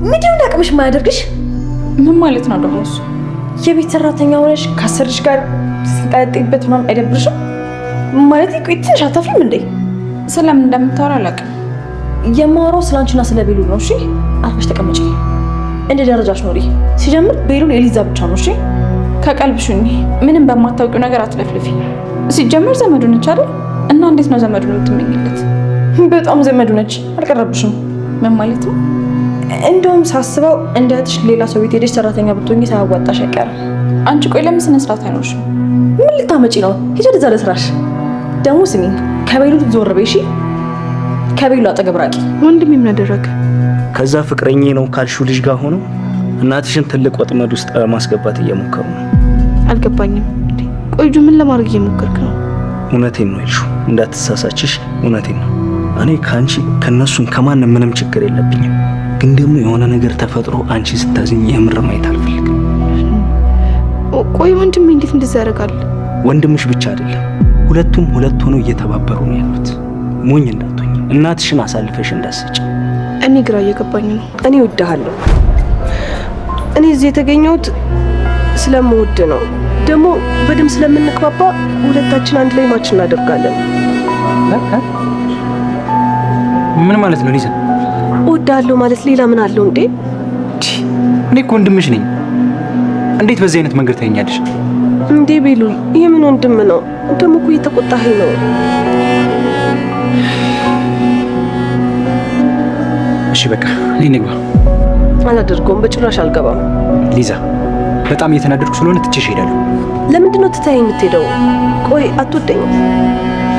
ምንድነው አቅምሽ የማያደርግሽ? ምን ማለት ነው ደግሞ እሱ? የቤት ሰራተኛ ሆነሽ ካሰርሽ ጋር ስትጣጣይበት ምናምን አይደብርሽም? ማለት ቆይ ትንሽ አታፍሪም እንዴ? ስለምን እንደምታወራ አላውቅም። የማወራው ስላንቺና ስለ ቤሉል ነው። እሺ አርፈሽ ተቀመጪ። እንደ ደረጃሽ ኖሪ። ሲጀምር ቤሉል የሊዛ ብቻ ነው። እሺ ከቀልብሽኝ ምንም በማታውቂው ነገር አትለፍልፊ። ሲጀምር ዘመዱ ነች አይደል? እና እንዴት ነው ዘመዱን የምትመኝለት? በጣም ዘመዱ ነች። አልቀረብሽም። ምን ማለት ነው? እንደውም ሳስበው እንደትሽ ሌላ ሰው ቤት ሄደሽ ሰራተኛ ብትሆኚ ሳያዋጣሽ አይቀርም። አንቺ ቆይ ለምን ስነ ስርዓት አይኖርሽም? ምን ልታመጪ ነው? ሂጂ ወደዛ ለስራሽ። ደግሞ ስሚ ከቤሉል ዞር በይ እሺ። ከቤሉ አጠገብ ራቂ። ወንድሜ ምን አደረገ? ከዛ ፍቅረኛ ነው ካልሽው ልጅ ጋር ሆኖ እናትሽን ትልቅ ወጥመድ ውስጥ ማስገባት እየሞከሩ ነው። አልገባኝም። ቆይጁ ምን ለማድረግ እየሞከርክ ነው? እውነቴን ነው ይልሹ፣ እንዳትሳሳችሽ። እውነቴን ነው። እኔ ካንቺ ከነሱም ከማንም ምንም ችግር የለብኝም። ግን ደግሞ የሆነ ነገር ተፈጥሮ አንቺ ስታዝኝ የምር ማየት አልፈልግም። ቆይ ወንድሜ እንዴት እንደዛ ያደርጋል? ወንድምሽ ብቻ አይደለም፣ ሁለቱም ሁለት ሆነው እየተባበሩ ነው ያሉት። ሞኝ እንዳትሆኝ፣ እናትሽን አሳልፈሽ እንዳትሰጪ። እኔ ግራ እየገባኝ ነው። እኔ እወድሃለሁ። እኔ እዚህ የተገኘሁት ስለምወድ ነው። ደግሞ በደም ስለምንግባባ ሁለታችን አንድ ላይ ማች እናደርጋለን። ምን ማለት ነው ሊዛ? እወድሃለሁ ማለት ሌላ ምን አለው እንዴ? እኔ እኮ ወንድምሽ ነኝ። እንዴት በዚህ አይነት መንገድ ታየኛለሽ እንዴ? ቤሉል ይሄ ምን ወንድም ነው? ደግሞ እኮ እየተቆጣኸኝ ነው። እሺ በቃ እኔ ንግባ። አላደርገውም፣ በጭራሽ አልገባም። ሊዛ በጣም እየተናደድኩ ስለሆነ ትቼሽ እሄዳለሁ። ለምንድን ነው ትተኸኝ የምትሄደው? ቆይ አትወደኝም?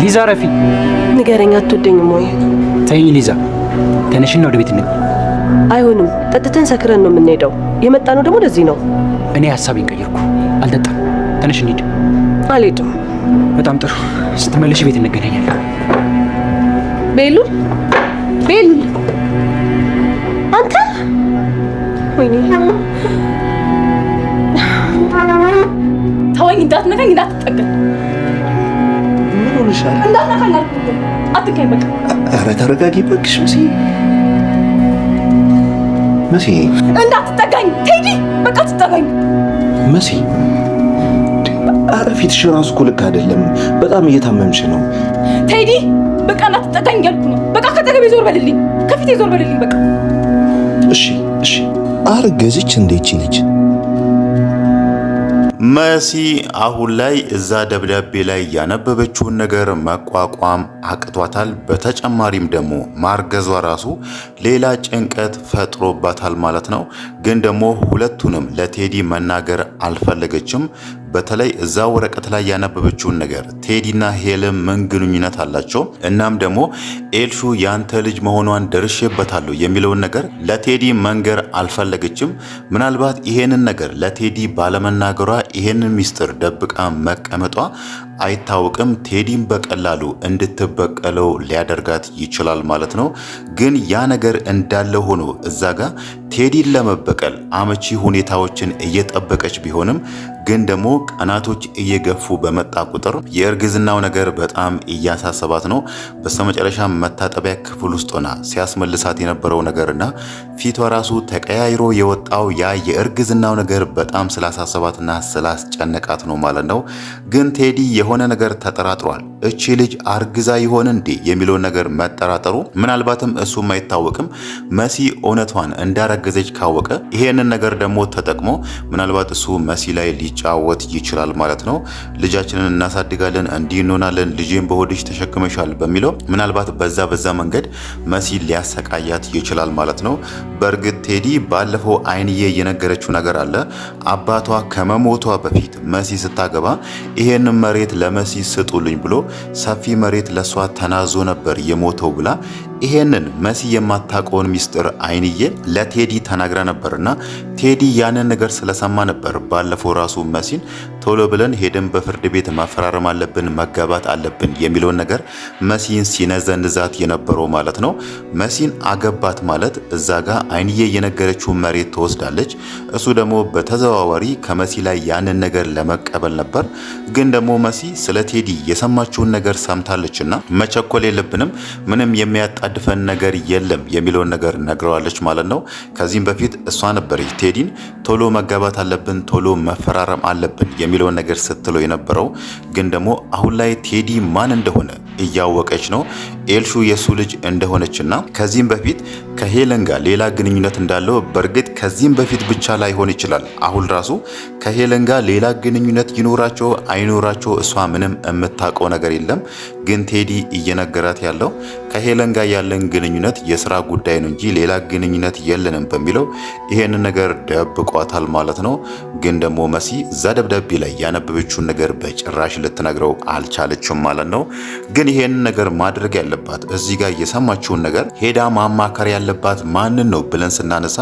ሊዛ ረፊ ንገረኝ፣ አትወደኝም ወይ? ተይኝ ሊዛ፣ ተነሽና ወደ ቤት እንግባ። አይሆንም፣ ጠጥተን ሰክረን ነው የምንሄደው። የመጣ ነው ደግሞ ለዚህ ነው። እኔ ሀሳቤን ቀየርኩ፣ አልጠጣም። ተነሽ እንሂድ። አልሄድም። በጣም ጥሩ፣ ስትመለሽ ቤት እንገናኛለን። ቤሉል ቤሉል፣ አንተ ወይኔ ተወኝ፣ እንዳትነካኝ፣ እንዳትጠጋኝ። ምን ሆነሻል? እንዳትነካኝ አልኩህ። አትንካኝ በቃ። ኧረ ተረጋጊ እባክሽ መሲ። መሲ እንዳትጠጋኝ ቴዲ፣ በቃ አትጠጋኝ መሲ። ኧረ ፊትሽ ራሱ እኮ ልክ አይደለም። በጣም እየታመምሽ ነው ቴዲ። በቃ እንዳትጠጋኝ እያልኩ ነው። በቃ ከአጠገቤ ዞር በልልኝ፣ ከፊቴ ዞር በልልኝ በቃ። እሺ እሺ። አረገዘች እንዴ ይቺ ልጅ? መሲ አሁን ላይ እዛ ደብዳቤ ላይ ያነበበችውን ነገር መቋቋም አቅቷታል። በተጨማሪም ደግሞ ማርገዟ ራሱ ሌላ ጭንቀት ፈጥሮባታል ማለት ነው። ግን ደግሞ ሁለቱንም ለቴዲ መናገር አልፈለገችም። በተለይ እዛ ወረቀት ላይ ያነበበችውን ነገር ቴዲና ሄለን ምን ግንኙነት አላቸው፣ እናም ደግሞ ኤልሹ ያንተ ልጅ መሆኗን ደርሼበታለሁ የሚለውን ነገር ለቴዲ መንገር አልፈለገችም። ምናልባት ይሄንን ነገር ለቴዲ ባለመናገሯ ይሄንን ሚስጥር ደብቃ መቀመጧ አይታወቅም። ቴዲም በቀላሉ እንድትበቀለው ሊያደርጋት ይችላል ማለት ነው። ግን ያ ነገር እንዳለ ሆኖ እዛ ጋር ቴዲን ለመበቀል አመቺ ሁኔታዎችን እየጠበቀች ቢሆንም ግን ደግሞ ቀናቶች እየገፉ በመጣ ቁጥር የእርግዝናው ነገር በጣም እያሳሰባት ነው። በስተመጨረሻ መታጠቢያ ክፍል ውስጥ ሆና ሲያስመልሳት የነበረው ነገርና ፊቷ ራሱ ተቀያይሮ የወጣው ያ የእርግዝናው ነገር በጣም ስላሳሰባትና ስላስጨነቃት ነው ማለት ነው። ግን ቴዲ የሆነ ነገር ተጠራጥሯል። እቺ ልጅ አርግዛ ይሆን እንዴ የሚለውን ነገር መጠራጠሩ ምናልባትም እሱም አይታወቅም። መሲ እውነቷን እንዳረገዘች ካወቀ ይሄንን ነገር ደግሞ ተጠቅሞ ምናልባት እሱ መሲ ላይ ሊጫወት ይችላል ማለት ነው። ልጃችንን እናሳድጋለን፣ እንዲህ እንሆናለን፣ ልጄን በሆድሽ ተሸክመሻል በሚለው ምናልባት በዛ መንገድ መሲ ሊያሰቃያት ይችላል ማለት ነው። በእርግጥ ቴዲ ባለፈው አይንዬ የነገረችው ነገር አለ። አባቷ ከመሞቷ በፊት መሲ ስታገባ ይሄንን መሬት ለመሲ ስጡልኝ ብሎ ሰፊ መሬት ለሷ ተናዞ ነበር የሞተው ብላ ይሄንን መሲ የማታውቀውን ሚስጥር አይንዬ ለቴዲ ተናግራ ነበርና ቴዲ ያንን ነገር ስለሰማ ነበር ባለፈው ራሱ መሲን ቶሎ ብለን ሄደን በፍርድ ቤት ማፈራረም አለብን መጋባት አለብን የሚለውን ነገር መሲን ሲነዘንዛት የነበረው ማለት ነው። መሲን አገባት ማለት እዛ ጋር አይንዬ የነገረችው መሬት ትወስዳለች። እሱ ደግሞ በተዘዋዋሪ ከመሲ ላይ ያንን ነገር ለመቀበል ነበር። ግን ደግሞ መሲ ስለ ቴዲ የሰማችውን ነገር ሰምታለችና መቸኮል የለብንም ምንም የሚያጣድፈን ነገር የለም የሚለውን ነገር ነግረዋለች ማለት ነው። ከዚህም በፊት እሷ ነበረች ቴዲን ቶሎ መጋባት አለብን ቶሎ መፈራረም አለብን የሚለውን ነገር ስትለው የነበረው። ግን ደግሞ አሁን ላይ ቴዲ ማን እንደሆነ እያወቀች ነው ኤልሹ የሱ ልጅ እንደሆነችና ከዚህም በፊት ከሄለን ጋር ሌላ ግንኙነት እንዳለው በእርግጥ ከዚህም በፊት ብቻ ላይሆን ይችላል። አሁን ራሱ ከሄለን ጋር ሌላ ግንኙነት ይኖራቸው አይኖራቸው እሷ ምንም የምታውቀው ነገር የለም። ግን ቴዲ እየነገራት ያለው ከሄለን ጋር ያለን ግንኙነት የስራ ጉዳይ ነው እንጂ ሌላ ግንኙነት የለንም በሚለው ይሄንን ነገር ደብቋታል ማለት ነው። ግን ደግሞ መሲ እዛ ደብዳቤ ላይ ያነበበችውን ነገር በጭራሽ ልትነግረው አልቻለችም ማለት ነው። ግን ይሄንን ነገር ማድረግ ያለባት እዚህ ጋር የሰማችውን ነገር ሄዳ ማማከር ያለባት ማንን ነው ብለን ስናነሳ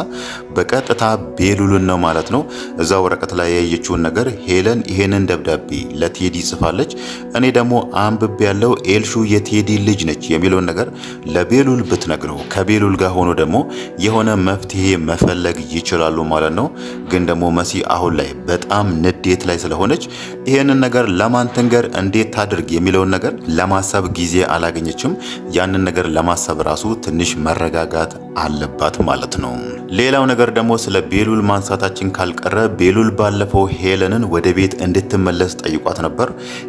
በቀጥታ ቤሉልን ነው ማለት ነው። እዛ ወረቀት ላይ ያየችውን ነገር ሄለን ይሄንን ደብዳቤ ለቴዲ ጽፋለች። እኔ ደግሞ አንብቤ ያለው ኤልሹ የቴዲ ልጅ ነች የሚለውን ነገር ለቤሉል ብትነግረው ከቤሉል ጋር ሆኖ ደግሞ የሆነ መፍትሄ መፈለግ ይችላሉ ማለት ነው። ግን ደግሞ መሲ አሁን ላይ በጣም ንዴት ላይ ስለሆነች ይሄንን ነገር ለማን ትንገር እንዴት ታድርግ የሚለውን ነገር ለማሰብ ጊዜ አላገኘችም። ያንን ነገር ለማሰብ ራሱ ትንሽ መረጋጋት አለባት ማለት ነው። ሌላው ነገር ደግሞ ስለ ቤሉል ማንሳታችን ካልቀረ ቤሉል ባለፈው ሄለንን ወደ ቤት እንድትመለስ ጠይቋት ነበር።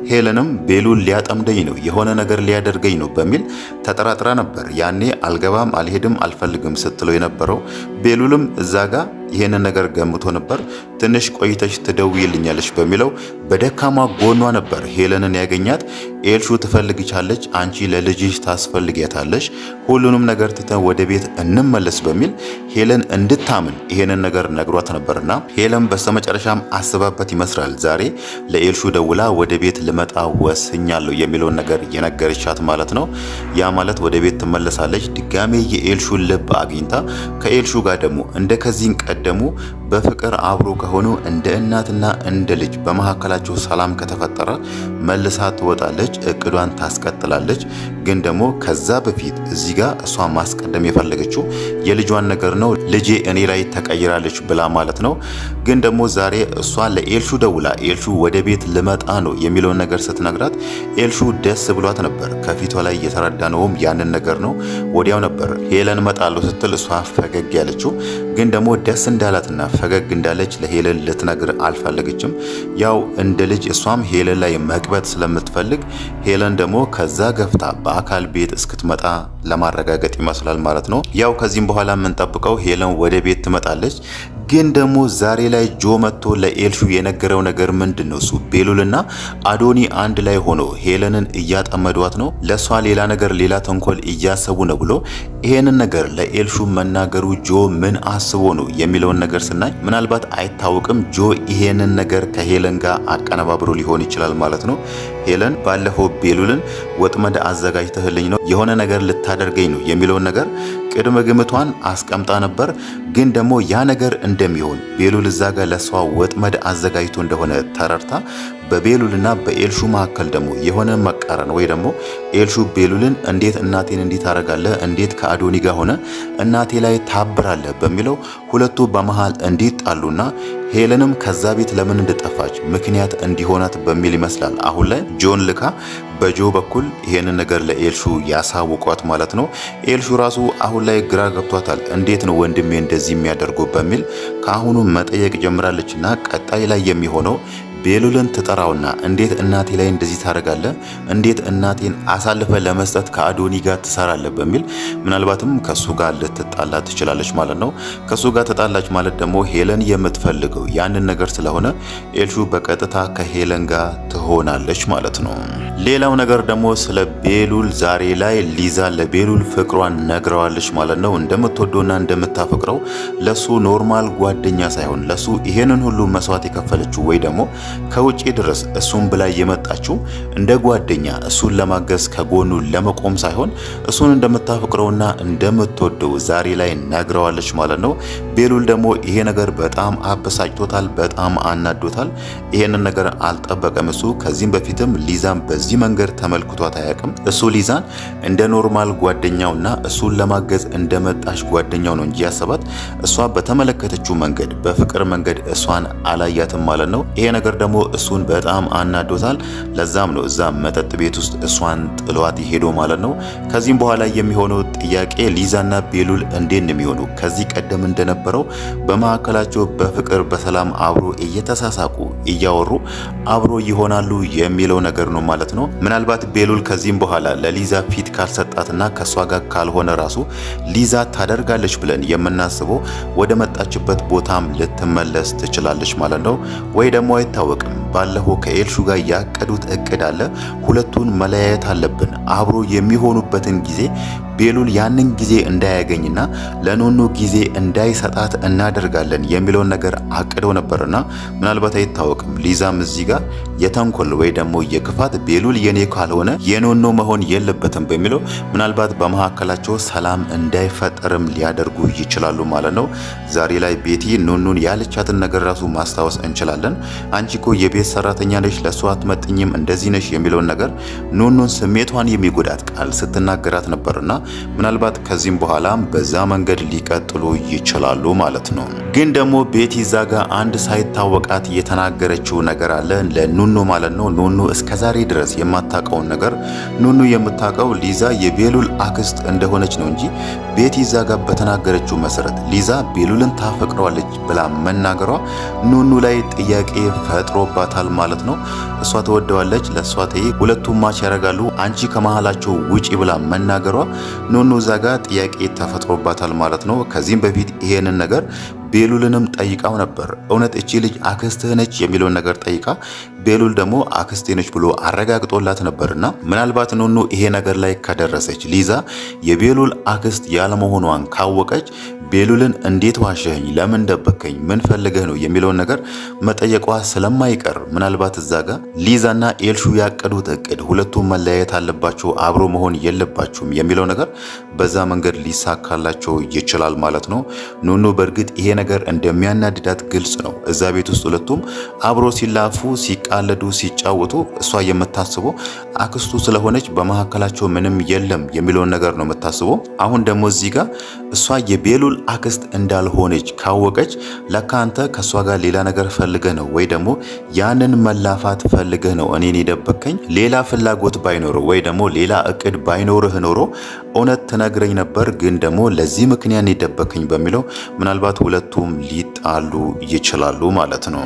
ሄለንም ቤሉል ሊያጠምደኝ ነው የሆነ ነገር ሊያደርገኝ ነው በሚል ተጠራጥራ ነበር። ያኔ አልገባም አልሄድም አልፈልግም ስትለው የነበረው ቤሉልም እዛ ጋር ይሄንን ነገር ገምቶ ነበር። ትንሽ ቆይተሽ ትደውይልኛለሽ በሚለው በደካማ ጎኗ ነበር ሄለንን ያገኛት። ኤልሹ ትፈልግቻለች፣ አንቺ ለልጅሽ ታስፈልጊያታለሽ፣ ሁሉንም ነገር ትተን ወደ ቤት እንመለስ በሚል ሄለን እንድታምን ይሄንን ነገር ነግሯት ነበርና ሄለን በስተመጨረሻም አስባበት ይመስላል ዛሬ ለኤልሹ ደውላ ወደ ቤት ልመጣ ወስኛለሁ የሚለውን ነገር የነገረቻት ማለት ነው። ያ ማለት ወደ ቤት ትመለሳለች። ድጋሜ የኤልሹን ልብ አግኝታ ከኤልሹ ጋር ደግሞ እንደ ከዚህን ቀደሙ በፍቅር አብሮ ከሆኑ እንደ እናትና እንደ ልጅ በመካከላቸው ሰላም ከተፈጠረ መልሳ ትወጣለች፣ እቅዷን ታስቀጥላለች። ግን ደግሞ ከዛ በፊት እዚህ ጋር እሷ ማስቀደም የፈለገችው የልጇን ነገር ነው። ልጄ እኔ ላይ ተቀይራለች ብላ ማለት ነው። ግን ደግሞ ዛሬ እሷ ለኤልሹ ደውላ ኤልሹ ወደ ቤት ልመጣ ነው የሚለውን ነገር ስትነግራት ኤልሹ ደስ ብሏት ነበር። ከፊቷ ላይ የተረዳነውም ያንን ነገር ነው። ወዲያው ነበር ሄለን እመጣለሁ ስትል እሷ ፈገግ ያለችው። ግን ደግሞ ደስ እንዳላትና ፈገግ እንዳለች ለሄለን ልትነግር አልፈለገችም። ያው እንደ ልጅ እሷም ሄለን ላይ መቅበት ስለምትፈልግ ሄለን ደግሞ ከዛ ገፍታ በአካል ቤት እስክትመጣ ለማረጋገጥ ይመስላል ማለት ነው። ያው ከዚህም በኋላ የምንጠብቀው ሄለን ወደ ቤት ትመጣለች። ግን ደግሞ ዛሬ ላይ ጆ መጥቶ ለኤልሹ የነገረው ነገር ምንድን ነው? እሱ ቤሉልና አዶኒ አንድ ላይ ሆኖ ሄለንን እያጠመዷት ነው፣ ለሷ ሌላ ነገር ሌላ ተንኮል እያሰቡ ነው ብሎ ይሄንን ነገር ለኤልሹ መናገሩ ጆ ምን አስቦ ነው የሚለውን ነገር ስናይ ምናልባት አይታወቅም። ጆ ይሄንን ነገር ከሄለን ጋር አቀነባብሮ ሊሆን ይችላል ማለት ነው። ሄለን ባለፈው ቤሉልን ወጥመድ አዘጋጅተህልኝ ነው የሆነ ነገር ልታደርገኝ ነው የሚለውን ነገር ቅድመ ግምቷን አስቀምጣ ነበር። ግን ደግሞ ያ ነገር እንደሚሆን ቤሉል እዛ ጋር ለሷ ወጥመድ አዘጋጅቶ እንደሆነ ተረርታ በቤሉልና በኤልሹ መካከል ደግሞ የሆነ መቃረን ወይ ደግሞ ኤልሹ ቤሉልን እንዴት እናቴን እንዴት አረጋለህ እንዴት ከአዶኒ ጋር ሆነ እናቴ ላይ ታብራለህ በሚለው ሁለቱ በመሃል እንዲጣሉና ሄለንም ከዛ ቤት ለምን እንደጠፋች ምክንያት እንዲሆናት በሚል ይመስላል አሁን ላይ ጆን ልካ በጆ በኩል ይሄንን ነገር ለኤልሹ ያሳውቋት ማለት ነው። ኤልሹ ራሱ አሁን ላይ ግራ ገብቷታል። እንዴት ነው ወንድሜ እንደዚህ የሚያደርገው በሚል ከአሁኑ መጠየቅ ጀምራለችና ቀጣይ ላይ የሚሆነው ቤሉልን ትጠራውና እንዴት እናቴ ላይ እንደዚህ ታደርጋለህ? እንዴት እናቴን አሳልፈ ለመስጠት ከአዶኒ ጋር ትሰራለህ? በሚል ምናልባትም ከሱ ጋር ልትጣላ ትችላለች ማለት ነው። ከሱ ጋር ተጣላች ማለት ደግሞ ሄለን የምትፈልገው ያንን ነገር ስለሆነ ኤልሹ በቀጥታ ከሄለን ጋር ትሆናለች ማለት ነው። ሌላው ነገር ደግሞ ስለ ቤሉል ዛሬ ላይ ሊዛ ለቤሉል ፍቅሯን ነግረዋለች ማለት ነው። እንደምትወደውና እንደምታፈቅረው ለሱ ኖርማል ጓደኛ ሳይሆን ለሱ ይሄንን ሁሉ መስዋዕት የከፈለችው ወይ ደግሞ ከውጪ ድረስ እሱን ብላ የመጣችው እንደ ጓደኛ እሱን ለማገዝ ከጎኑ ለመቆም ሳይሆን እሱን እንደምታፈቅረውና እንደምትወደው ዛሬ ላይ ነግረዋለች ማለት ነው። ቤሉል ደግሞ ይሄ ነገር በጣም አበሳጭቶታል፣ በጣም አናዶታል። ይሄንን ነገር አልጠበቀም። እሱ ከዚህም በፊትም ሊዛን በዚህ መንገድ ተመልክቷት አያውቅም። እሱ ሊዛን እንደ ኖርማል ጓደኛውና እሱን ለማገዝ እንደመጣች ጓደኛው ነው እንጂ ያሰባት እሷ በተመለከተችው መንገድ በፍቅር መንገድ እሷን አላያትም ማለት ነው። ይሄ ነገር ደግሞ እሱን በጣም አናዶታል። ለዛም ነው እዛ መጠጥ ቤት ውስጥ እሷን ጥሏት ሄዶ ማለት ነው። ከዚህም በኋላ የሚሆነው ጥያቄ ሊዛና ቤሉል እንዴት ነው የሚሆኑ? ከዚህ ቀደም እንደነበረው በመካከላቸው በፍቅር በሰላም አብሮ እየተሳሳቁ እያወሩ አብሮ ይሆናሉ የሚለው ነገር ነው ማለት ነው። ምናልባት ቤሉል ከዚህም በኋላ ለሊዛ ፊት ካልሰጣትና ከሷ ጋር ካልሆነ ራሱ ሊዛ ታደርጋለች ብለን የምናስበው ወደ መጣችበት ቦታም ልትመለስ ትችላለች ማለት ነው። ወይ ደግሞ አይታወቅም። ባለፈው ከኤልሹ ጋር ያቀዱት እቅድ አለ። ሁለቱን መለያየት አለብን፣ አብሮ የሚሆኑበትን ጊዜ ቤሉል ያንን ጊዜ እንዳያገኝና ለኖኖ ጊዜ እንዳይሰጣት እናደርጋለን የሚለውን ነገር አቅደው ነበርና ምናልባት አይታወቅም። ሊዛም እዚህ ጋር የተንኮል ወይ ደግሞ የክፋት ቤሉል የኔ ካልሆነ የኖኖ መሆን የለበትም በሚለው ምናልባት በመካከላቸው ሰላም እንዳይፈጠርም ሊያደርጉ ይችላሉ ማለት ነው። ዛሬ ላይ ቤቲ ኖኖን ያለቻትን ነገር ራሱ ማስታወስ እንችላለን። አንቺ እኮ የቤት ሰራተኛ ነሽ፣ ለሷ አትመጥኝም፣ እንደዚህ ነሽ የሚለውን ነገር ኖኖን ስሜቷን የሚጎዳት ቃል ስትናገራት ነበርና ምናልባት ከዚህም በኋላ በዛ መንገድ ሊቀጥሉ ይችላሉ ማለት ነው። ግን ደግሞ ቤቲ ዛጋ አንድ ሳይታወቃት የተናገረችው ነገር አለ ለኑኑ ማለት ነው። ኑኑ እስከዛሬ ድረስ የማታውቀውን ነገር ኑኑ የምታውቀው ሊዛ የቤሉል አክስት እንደሆነች ነው እንጂ ቤቲ ዛጋ በተናገረችው መሰረት ሊዛ ቤሉልን ታፈቅረዋለች ብላ መናገሯ ኑኑ ላይ ጥያቄ ፈጥሮባታል ማለት ነው። እሷ ተወደዋለች፣ ለሷ ተይ፣ ሁለቱም ማች ያደርጋሉ፣ አንቺ ከመሃላቸው ውጪ ብላ መናገሯ ኑኑ ዛጋ ጥያቄ ተፈጥሮባታል ማለት ነው። ከዚህም በፊት ይሄንን ነገር ቤሉልንም ጠይቃው ነበር። እውነት እቺ ልጅ አክስትህ ነች የሚለውን ነገር ጠይቃ ቤሉል ደግሞ አክስቴ ነች ብሎ አረጋግጦላት ነበርና ምናልባት ኑኑ ይሄ ነገር ላይ ከደረሰች ሊዛ የቤሉል አክስት ያለመሆኗን ካወቀች ቤሉልን እንዴት ዋሸኸኝ፣ ለምን ደበከኝ፣ ምን ፈልገህ ነው የሚለውን ነገር መጠየቋ ስለማይቀር ምናልባት እዛ ጋር ሊዛና ኤልሹ ያቀዱት እቅድ ሁለቱም መለያየት አለባቸው፣ አብሮ መሆን የለባቸውም የሚለው ነገር በዛ መንገድ ሊሳካላቸው ይችላል ማለት ነው። ኑኑ በእርግጥ ይሄ ነገር እንደሚያናድዳት ግልጽ ነው። እዛ ቤት ውስጥ ሁለቱም አብሮ ሲላፉ፣ ሲቃለዱ፣ ሲጫወቱ እሷ የምታስበው አክስቱ ስለሆነች በመካከላቸው ምንም የለም የሚለውን ነገር ነው የምታስበው። አሁን ደግሞ እዚህ ጋር እሷ የቤሉል አክስት እንዳልሆነች ካወቀች ለካ አንተ ከሷ ጋር ሌላ ነገር ፈልገህ ነው ወይ ደግሞ ያንን መላፋት ፈልገህ ነው እኔን የደበከኝ። ሌላ ፍላጎት ባይኖረው ወይ ደግሞ ሌላ እቅድ ባይኖርህ ኖሮ እውነት ትነግረኝ ነበር፣ ግን ደግሞ ለዚህ ምክንያት የደበከኝ በሚለው ምናልባት ሁለቱም ሊጣሉ ይችላሉ ማለት ነው።